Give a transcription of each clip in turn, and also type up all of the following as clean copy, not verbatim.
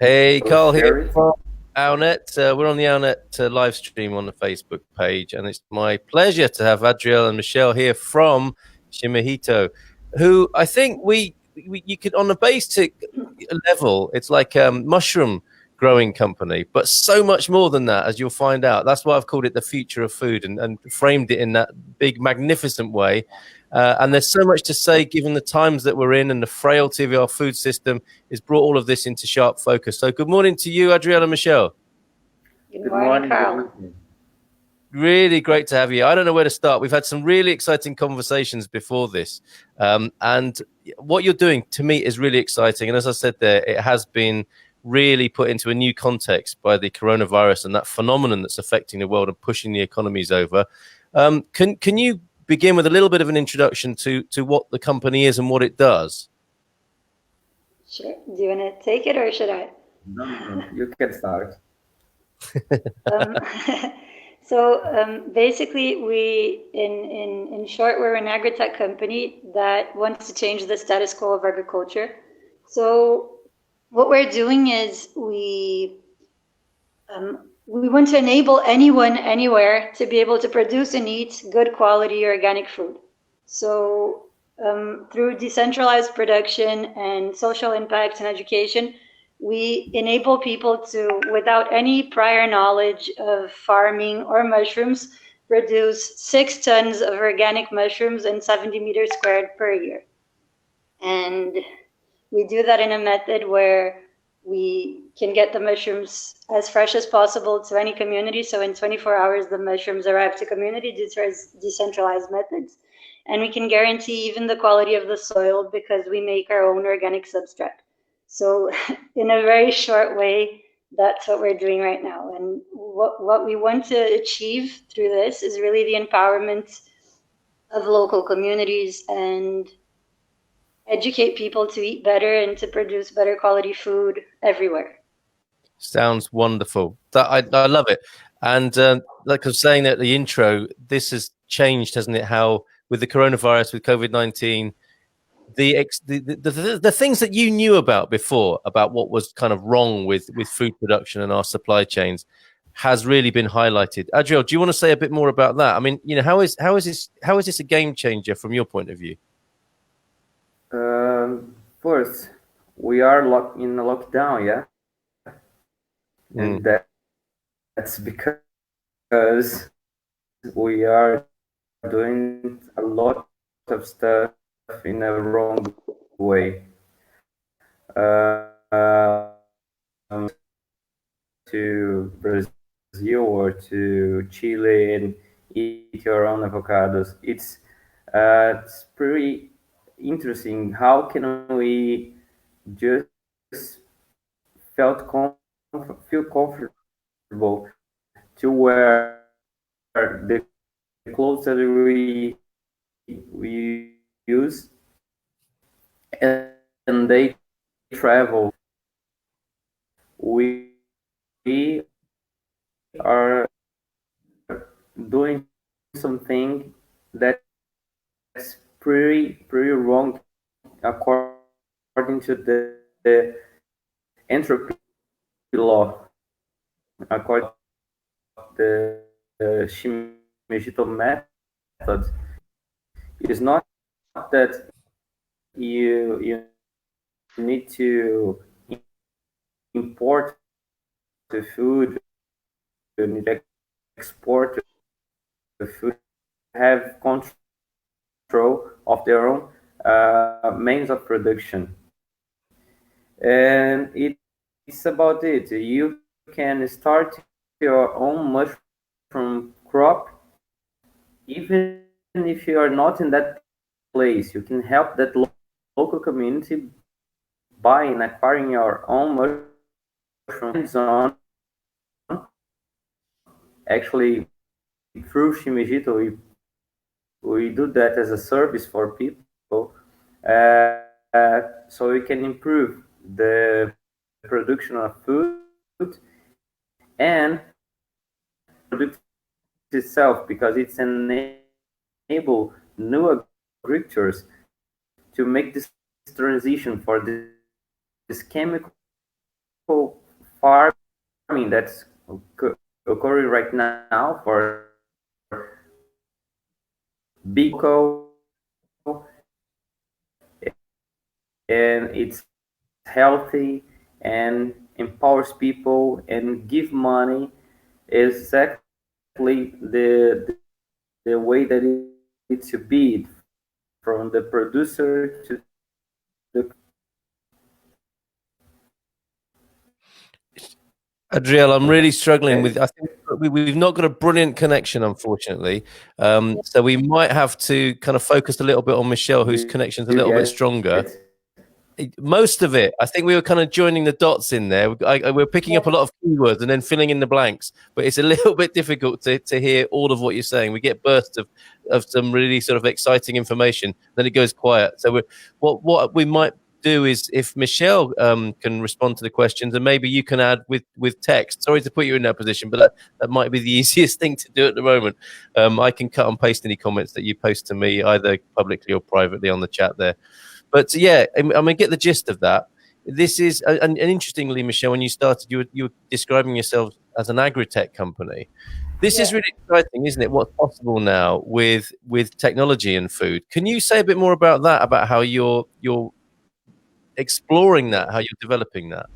Hey, Carl here Share it. from Owlnet. We're on the Owlnet live stream on the Facebook page, and it's my pleasure to have Adriel and Michelle here from Shimejito, who I think we you could, on the basic level, it's like a mushroom growing company, but so much more than that, as you'll find out. That's why I've called it the future of food and framed it in that big, magnificent way. And there's so much to say, given the times that we're in and the frailty of our food system has brought all of this into sharp focus. So good morning to you, Adriel and Michelle. Good Good morning, morning, good Carl. evening. Really great to have you. I don't know where to start. We've had some really exciting conversations before this. And what you're doing to me is really exciting. And as I said there, it has been really put into a new context by the coronavirus and that phenomenon that's affecting the world and pushing the economies over. Can you begin with a little bit of an introduction to what the company is and what it does? Sure. Do you want to take it or should I? No, you can start. Um, basically, in short, we're an agri-tech company that wants to change the status quo of agriculture. So what we're doing is we want to enable anyone, anywhere, to be able to produce and eat good quality organic food. So through decentralized production and social impact and education, we enable people to, without any prior knowledge of farming or mushrooms, produce 6 tons of organic mushrooms and 70 meters squared per year. And we do that in a method where we can get the mushrooms as fresh as possible to any community. So in 24 hours, the mushrooms arrive to community due to our decentralized methods. And we can guarantee even the quality of the soil because we make our own organic substrate. So in a very short way, that's what we're doing right now. And what we want to achieve through this is really the empowerment of local communities and educate people to eat better and to produce better quality food everywhere. Sounds wonderful. I love it. And like I was saying at the intro, this has changed, hasn't it? How with the coronavirus, with COVID-19, the things that you knew about before, about what was kind of wrong with food production and our supply chains, has really been highlighted. Adriel, do you want to say a bit more about that? I mean, how is this a game changer from your point of view? First, we are in a lockdown, yeah, and that's because we are doing a lot of stuff in a wrong way. To Brazil or to Chile and eat your own avocados. It's pretty interesting. How can we just feel comfortable to wear the clothes that we use, and they travel. We are doing something that's pretty wrong according to the entropy law, according to the Shimejito method. It is not that you need to import the food, you need to export the food, have control of their own means of production. And it's about it. You can start your own mushroom crop, even if you are not in that place. You can help that local community by acquiring your own mushrooms on. Actually, through Shimejito, we do that as a service for people, so we can improve the production of food and product itself, because it's enable new agricultures to make this transition for this chemical farming that's occurring right now for big and it's healthy and empowers people and give money is exactly the way that it should be from the producer to the Adriel, I'm really struggling with. I think we've not got a brilliant connection, unfortunately. So we might have to kind of focus a little bit on Michelle, whose connection's a you little bit get stronger. it. Most of it, I think we were kind of joining the dots in there. We're picking up a lot of keywords and then filling in the blanks, but it's a little bit difficult to hear all of what you're saying. We get bursts of some really sort of exciting information, then it goes quiet. So what we might do is, if Michelle can respond to the questions, and maybe you can add with text. Sorry to put you in that position, but that might be the easiest thing to do at the moment. I can cut and paste any comments that you post to me, either publicly or privately, on the chat there. But yeah, I mean, get the gist of that. This is, and interestingly, Michelle, when you started, you were describing yourself as an agri-tech company. This is really exciting, isn't it? What's possible now with technology and food. Can you say a bit more about that? About how you're exploring that, how you're developing that?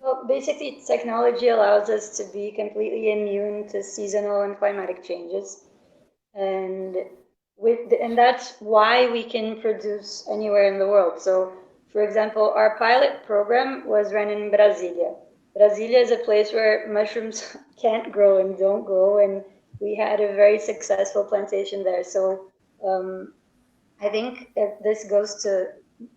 Well, basically, technology allows us to be completely immune to seasonal and climatic changes, and and that's why we can produce anywhere in the world. So, for example, our pilot program was run in Brasilia. Brasilia is a place where mushrooms can't grow and don't grow, and we had a very successful plantation there. So, I think this goes to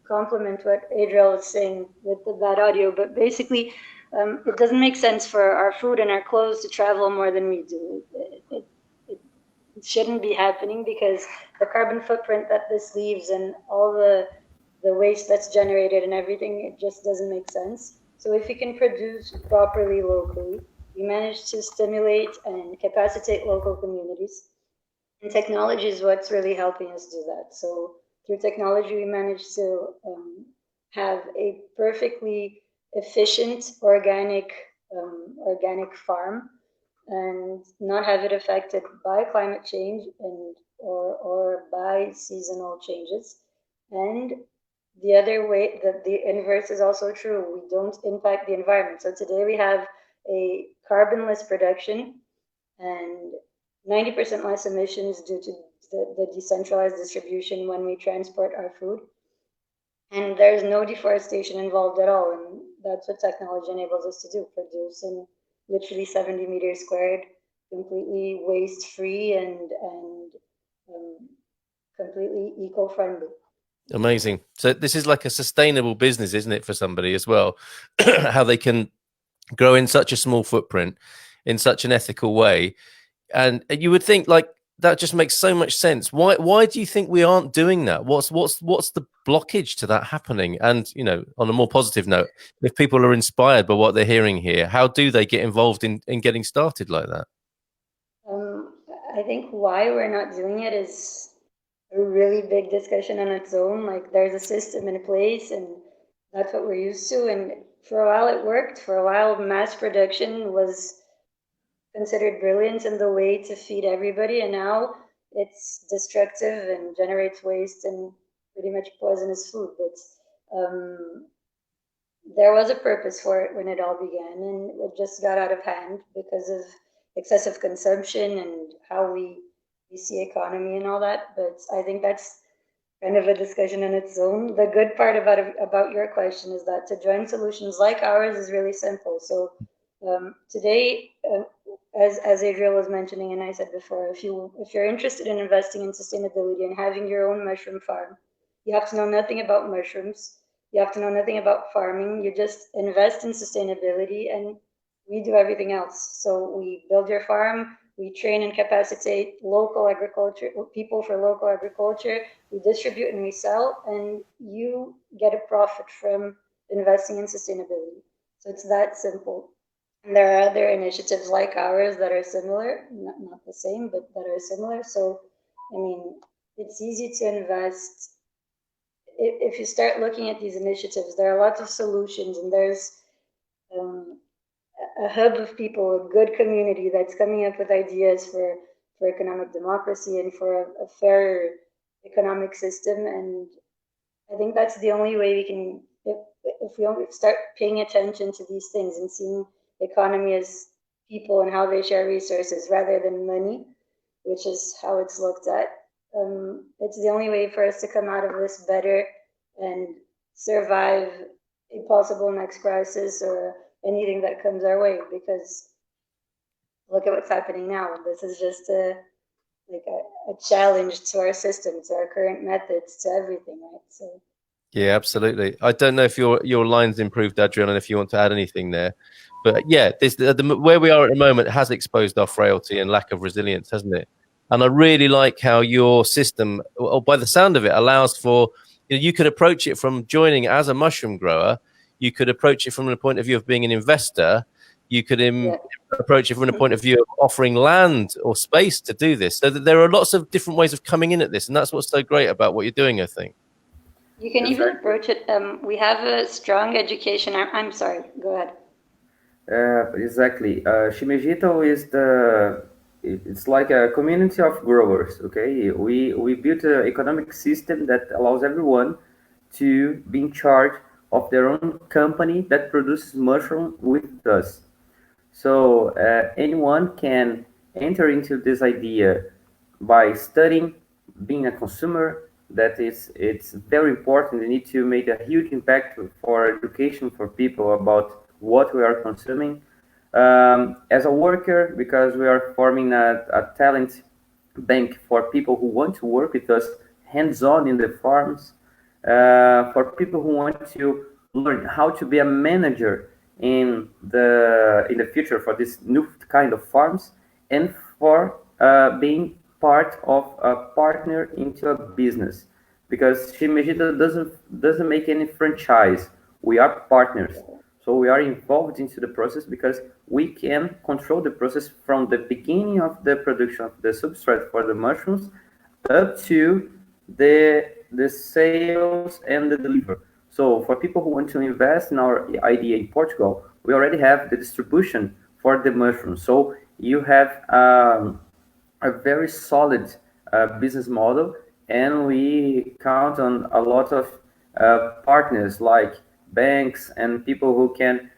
complement what Adriel was saying with the bad audio, but basically, it doesn't make sense for our food and our clothes to travel more than we do. It shouldn't be happening because the carbon footprint that this leaves and all the waste that's generated and everything, it just doesn't make sense. So if we can produce properly locally, we manage to stimulate and capacitate local communities. And technology is what's really helping us do that. So through technology, we managed to have a perfectly efficient organic farm and not have it affected by climate change and or by seasonal changes. And the other way, that the inverse is also true. We don't impact the environment. So today we have a carbonless production and 90% less emissions due to the decentralized distribution when we transport our food. And there's no deforestation involved at all. And that's what technology enables us to do, produce in literally 70 meters squared, completely waste free and completely eco-friendly. Amazing. So this is like a sustainable business, isn't it, for somebody as well? How they can grow in such a small footprint in such an ethical way. And you would think, like, that just makes so much sense. Why do you think we aren't doing that? What's the blockage to that happening? And, you know, on a more positive note, if people are inspired by what they're hearing here, how do they get involved in getting started like that? I think why we're not doing it is a really big discussion on its own. Like, there's a system in place and that's what we're used to. And for a while it worked. For a while, mass production was considered brilliant in the way to feed everybody, and now it's destructive and generates waste and pretty much poisonous food. But there was a purpose for it when it all began, and it just got out of hand because of excessive consumption and how we see economy and all that. But I think that's kind of a discussion in its own. The good part about your question is that to join solutions like ours is really simple. So today, as Adriel was mentioning, and I said before, if you're interested in investing in sustainability and having your own mushroom farm, you have to know nothing about mushrooms. You have to know nothing about farming. You just invest in sustainability, and we do everything else. So we build your farm. We train and capacitate local agriculture people for local agriculture. We distribute and we sell, and you get a profit from investing in sustainability. So it's that simple. And there are other initiatives like ours that are similar, not the same, but that are similar. So, I mean, it's easy to invest. If you start looking at these initiatives, there are lots of solutions, and there's a hub of people, a good community that's coming up with ideas for economic democracy and for a fairer economic system. And I think that's the only way we can, if we only start paying attention to these things and seeing the economy as people and how they share resources rather than money, which is how it's looked at. It's the only way for us to come out of this better and survive a possible next crisis or anything that comes our way. Because look at what's happening now. This is just a challenge to our system, to our current methods, to everything, right? So. Yeah, absolutely. I don't know if your line's improved, Adriel, and if you want to add anything there. But yeah, where we are at the moment has exposed our frailty and lack of resilience, hasn't it? And I really like how your system, or by the sound of it, allows for, you could approach it from joining as a mushroom grower. You could approach it from the point of view of being an investor. You could approach it from the point of view of offering land or space to do this. So that there are lots of different ways of coming in at this. And that's what's so great about what you're doing, I think. You can even approach it. We have a strong education. I'm sorry, go ahead. Exactly. Shimejito is it's like a community of growers. Okay, we built an economic system that allows everyone to be in charge of their own company that produces mushroom with us. So anyone can enter into this idea by studying, being a consumer. It's very important. We need to make a huge impact for education for people about what we are consuming. As a worker, because we are forming a talent bank for people who want to work with us hands-on in the farms, for people who want to learn how to be a manager in the future for this new kind of farms, and for being part of a partner into a business, because Shimejito doesn't make any franchise. We are partners, so we are involved into the process because we can control the process from the beginning of the production of the substrate for the mushrooms up to the sales and the delivery. So for people who want to invest in our idea in Portugal, we already have the distribution for the mushrooms. So you have a very solid business model, and we count on a lot of partners like banks and people who can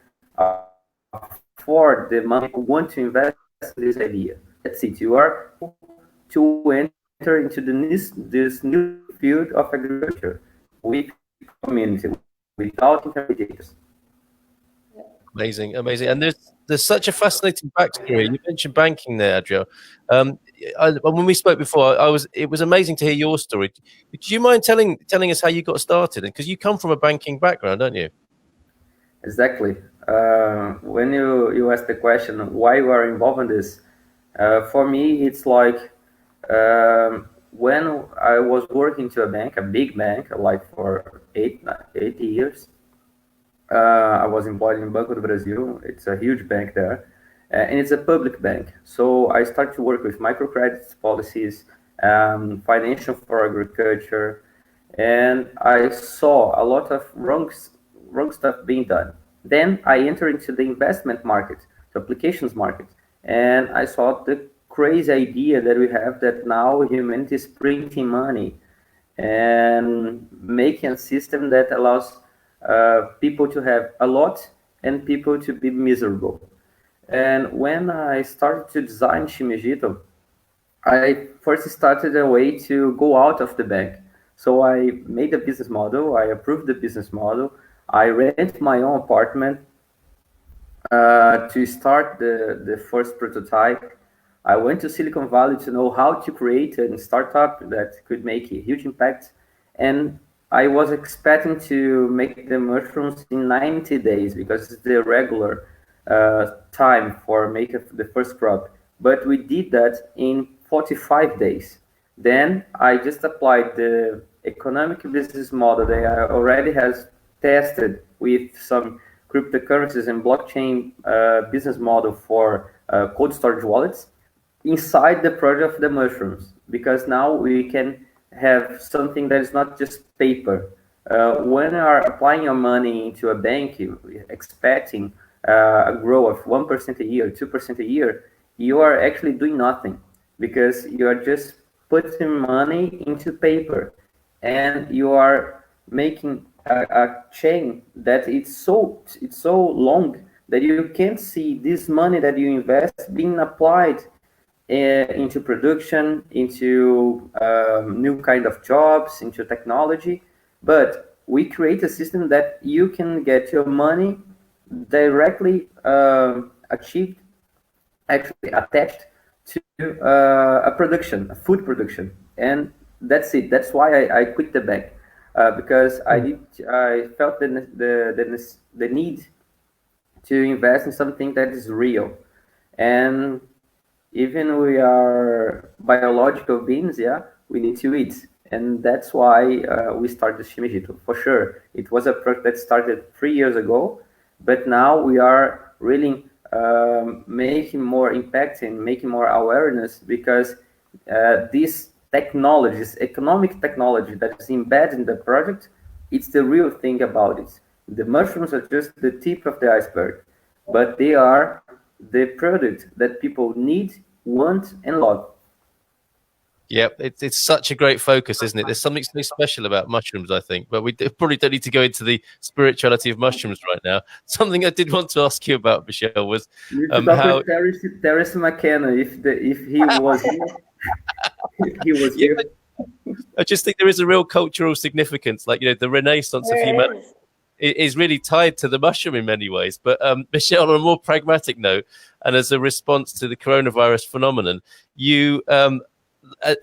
afford the money, who want to invest in this idea. That's it. You are to enter into this new field of agriculture with community, without intermediaries. Amazing. And there's such a fascinating backstory. You mentioned banking there, Adriel. When we spoke before, it was amazing to hear your story. Do you mind telling us how you got started? Because you come from a banking background, don't you? Exactly. When you ask the question why you are involved in this, for me it's like when I was working to a bank, a big bank, like for 8 years. I was employed in Banco do Brasil. It's a huge bank there, and it's a public bank. So I started to work with microcredits policies, financial for agriculture, and I saw a lot of wrong stuff being done. Then I entered into the investment market, the applications market, and I saw the crazy idea that we have that now humanity is printing money and making a system that allows people to have a lot and people to be miserable. And when I started to design Shimejito, I first started a way to go out of the bank. So I made a business model, I approved the business model, I rent my own apartment to start the first prototype. I went to Silicon Valley to know how to create a startup that could make a huge impact. And I was expecting to make the mushrooms in 90 days because it's the regular time for making the first crop. But we did that in 45 days. Then I just applied the economic business model that I already has tested with some cryptocurrencies and blockchain business model for cold storage wallets inside the project of the mushrooms, because now we can have something that is not just paper. When you are applying your money into a bank, expecting a growth of 1% a year, 2% a year, you are actually doing nothing because you are just putting money into paper, and you are making a chain that it's so long that you can't see this money that you invest being applied into production, into new kind of jobs, into technology. But we create a system that you can get your money directly achieved, actually attached to a production, a food production, and that's it. That's why I quit the bank, because I felt the need to invest in something that is real. And even we are biological beings, yeah, we need to eat. And that's why we started Shimejito. For sure, it was a project that started 3 years ago, but now we are really making more impact and making more awareness, because this technology, this economic technology that is embedded in the project, it's the real thing about it. The mushrooms are just the tip of the iceberg, but they are the product that people need, want, and love. Yep, it's such a great focus, isn't it? There's something so special about mushrooms, I think, but we probably don't need to go into the spirituality of mushrooms right now. Something I did want to ask you about, Michelle, was You need to talk how. with Terence McKenna if he was here. If he was Yeah, here. I just think there is a real cultural significance, like the Renaissance of humanity is really tied to the mushroom in many ways. But Michelle, on a more pragmatic note, and as a response to the coronavirus phenomenon, you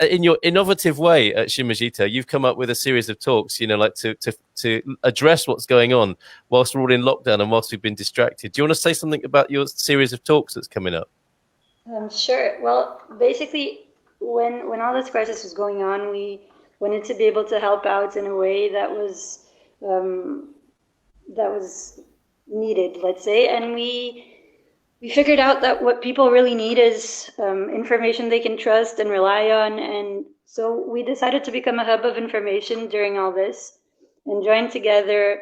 in your innovative way at Shimejito, you've come up with a series of talks, like to address what's going on whilst we're all in lockdown and whilst we've been distracted. Do you want to say something about your series of talks that's coming up? Sure. Well, basically, when all this crisis was going on, we wanted to be able to help out in a way that was needed, let's say, and we figured out that what people really need is information they can trust and rely on. And so we decided to become a hub of information during all this and join together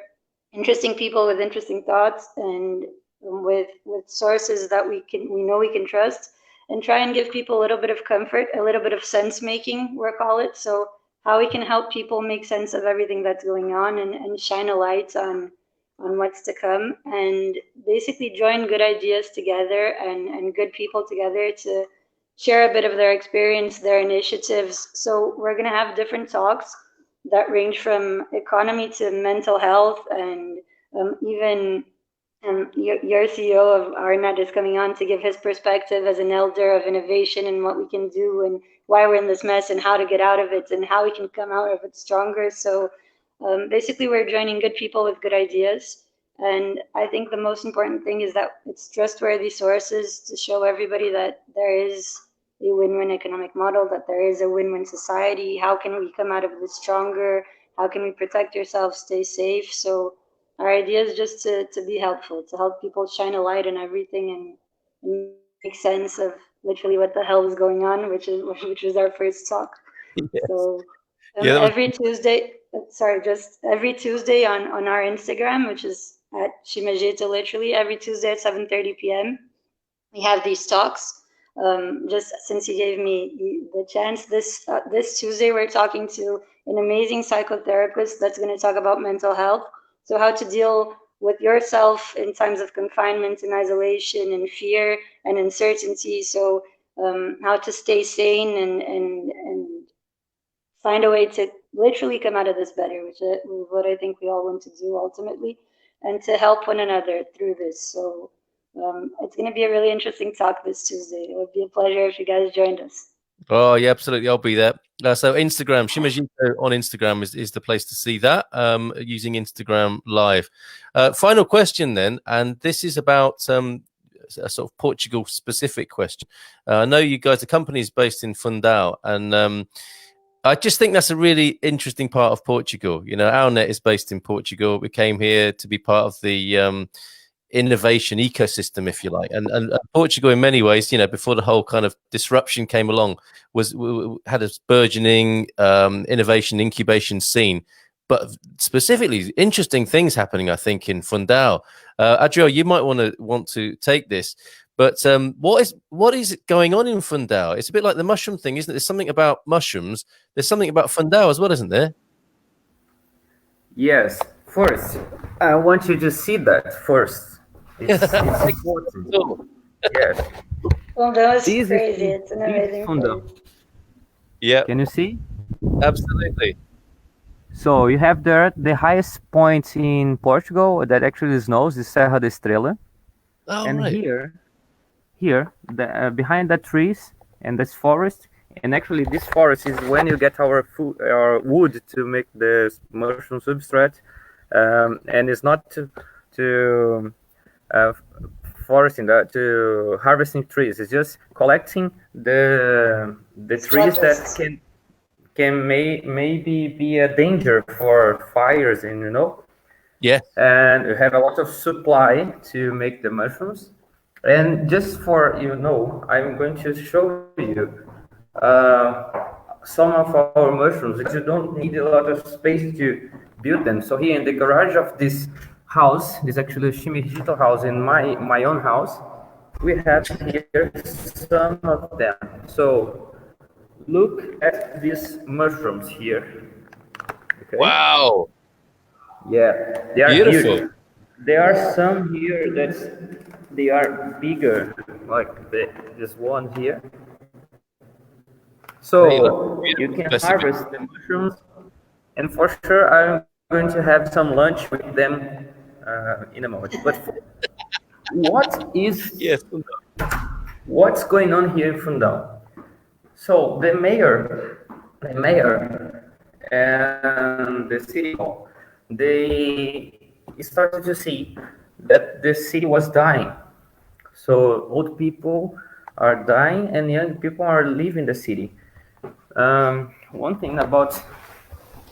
interesting people with interesting thoughts and with sources that we know we can trust, and try and give people a little bit of comfort, a little bit of sense making, we'll call it. So how we can help people make sense of everything that's going on, and shine a light on what's to come, and basically join good ideas together and good people together to share a bit of their experience, their initiatives. So we're going to have different talks that range from economy to mental health, and even your CEO of RNet is coming on to give his perspective as an elder of innovation and what we can do and why we're in this mess and how to get out of it and how we can come out of it stronger. So basically, we're joining good people with good ideas. And I think the most important thing is that it's trustworthy sources to show everybody that there is a win-win economic model, that there is a win-win society. How can we come out of this stronger? How can we protect ourselves, stay safe? So our idea is just to be helpful, to help people shine a light on everything and make sense of literally what the hell is going on, which is our first talk. Yes. So Yeah, every Tuesday, just every Tuesday on our Instagram, which is at Shimejito, literally every Tuesday at 7:30 p.m. we have these talks. Just since you gave me the chance, this Tuesday we're talking to an amazing psychotherapist that's going to talk about mental health. So how to deal with yourself in times of confinement and isolation and fear and uncertainty. So how to stay sane and find a way to literally come out of this better, which is what I think we all want to do ultimately, and to help one another through this. So it's going to be a really interesting talk this Tuesday. It would be a pleasure if you guys joined us. Oh, yeah, absolutely. I'll be there. So Instagram, Shimejito on Instagram is the place to see that, using Instagram Live. Final question then, and this is about a sort of Portugal-specific question. I know you guys, the company is based in Fundão, and I just think that's a really interesting part of Portugal. Our net is based in Portugal. We came here to be part of the innovation ecosystem, if you like, and Portugal in many ways, before the whole kind of disruption came along, had a burgeoning innovation incubation scene. but specifically interesting things happening, I think, in Fundão. Adriel, you might want to take this. But what is going on in Fundão? It's a bit like the mushroom thing, isn't it? There's something about mushrooms. There's something about Fundão as well, isn't there? Yes. First, I want you to see that first. It's important. Yes. Fundão is This crazy. It's an amazing Fundão. place. Yeah, Can you see? absolutely. So you have there the highest point in Portugal that actually snows, the Serra da Estrela. Oh, And right. here, behind the trees and this forest, and actually this forest is when you get our food, our wood to make the mushroom substrate, and it's not to foresting to harvesting trees. It's just collecting the trees that can maybe be a danger for fires, and Yeah. and we have a lot of supply to make the mushrooms. And just for I'm going to show you some of our mushrooms that you don't need a lot of space to build them. So here in the garage of this house, this actually Shimejito house, in my own house, we have here some of them. So look at these mushrooms here. Okay. Wow. Yeah, they are Beautiful. huge. There are some here they are bigger, like this one here. So you can harvest the mushrooms, and for sure I'm going to have some lunch with them in a moment. But what's going on here in Fundão? So the mayor and the city hall, they started to see that the city was dying. So old people are dying and young people are leaving the city. One thing about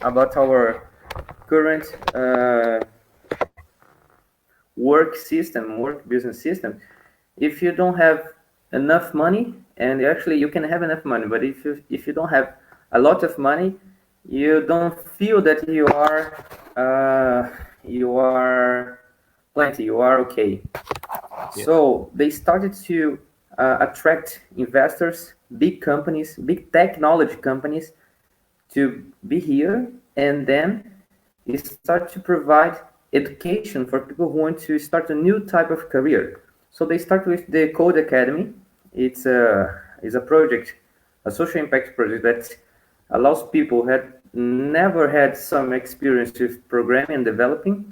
our current work business system, if you don't have enough money, and actually you can have enough money, but if you don't have a lot of money, you don't feel that you are plenty, you are okay. Yeah. So they started to attract investors, big companies, big technology companies, to be here, and then you start to provide education for people who want to start a new type of career. So they start with the Code Academy. It's a project, a social impact project that allows people who had never had some experience with programming and development,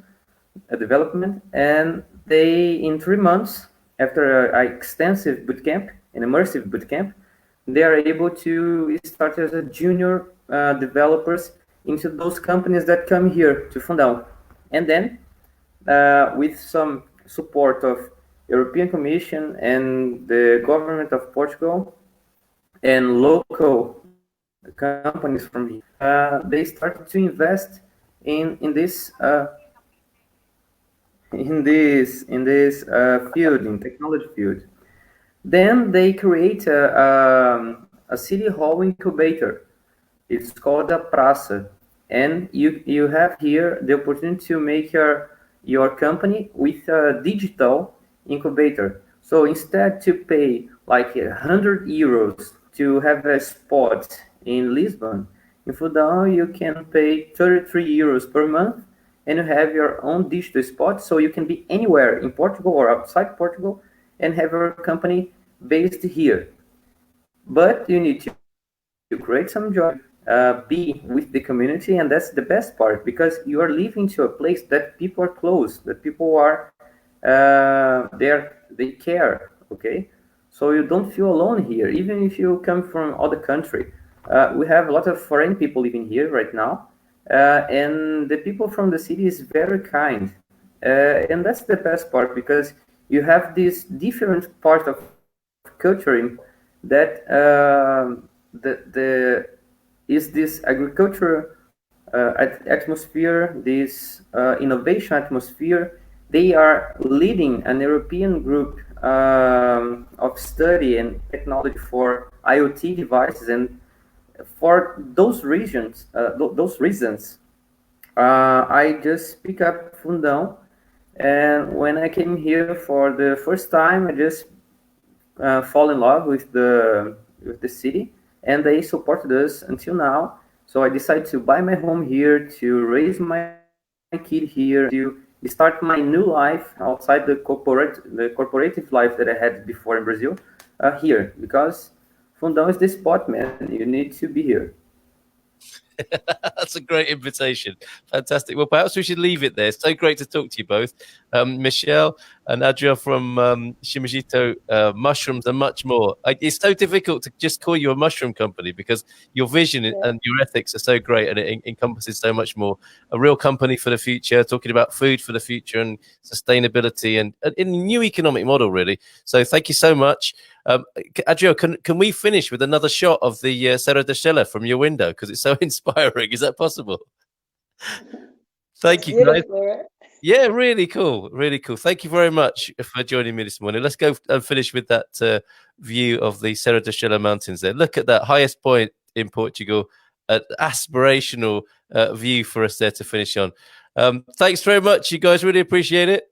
and they, in 3 months, after an extensive bootcamp, an immersive bootcamp, they are able to start as a junior developers into those companies that come here to Fundão. And then, with some support of European Commission and the government of Portugal and local companies from here, they started to invest in this field, in technology field. Then they create a city hall incubator. It's called a praça, and you have here the opportunity to make your company with a digital incubator. So instead to pay like 100 euros to have a spot in Lisbon, in Fundão you can pay 33 euros per month, and you have your own digital spot, so you can be anywhere in Portugal or outside Portugal and have your company based here. But you need to create some job, be with the community, and that's the best part, because you are living to a place that people are close, that people are they care, okay? So you don't feel alone here, even if you come from other country. We have a lot of foreign people living here right now, and the people from the city is very kind, and that's the best part, because you have this different part of culture that is this agriculture atmosphere, this innovation atmosphere. They are leading an European group of study and technology for IoT devices, and for those reasons, I just pick up Fundão, and when I came here for the first time, I just fall in love with the city, and they supported us until now. So I decided to buy my home here, to raise my kid here, to start my new life outside the corporative life that I had before in Brazil, here, because Fundão is the spot, man. You need to be here. That's a great invitation. Fantastic. Well, perhaps we should leave it there. It's so great to talk to you both. Michelle and Adriel from Shimejito Mushrooms and much more. It's so difficult to just call you a mushroom company because your vision and your ethics are so great, and it encompasses so much more. A real company for the future, talking about food for the future and sustainability and in a new economic model, really. So thank you so much. Adriel, can we finish with another shot of the Serra da Estrela from your window, because it's so inspiring? Is that possible? Thank you, guys. Yeah, really cool, really cool. Thank you very much for joining me this morning. Let's go and finish with that view of the Serra da Estrela mountains there. Look at that highest point in Portugal, an aspirational view for us there to finish on. Thanks very much, you guys. Really appreciate it.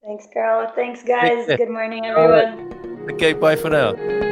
Thanks, Carl. Thanks, guys. Good morning, everyone. Okay, bye for now.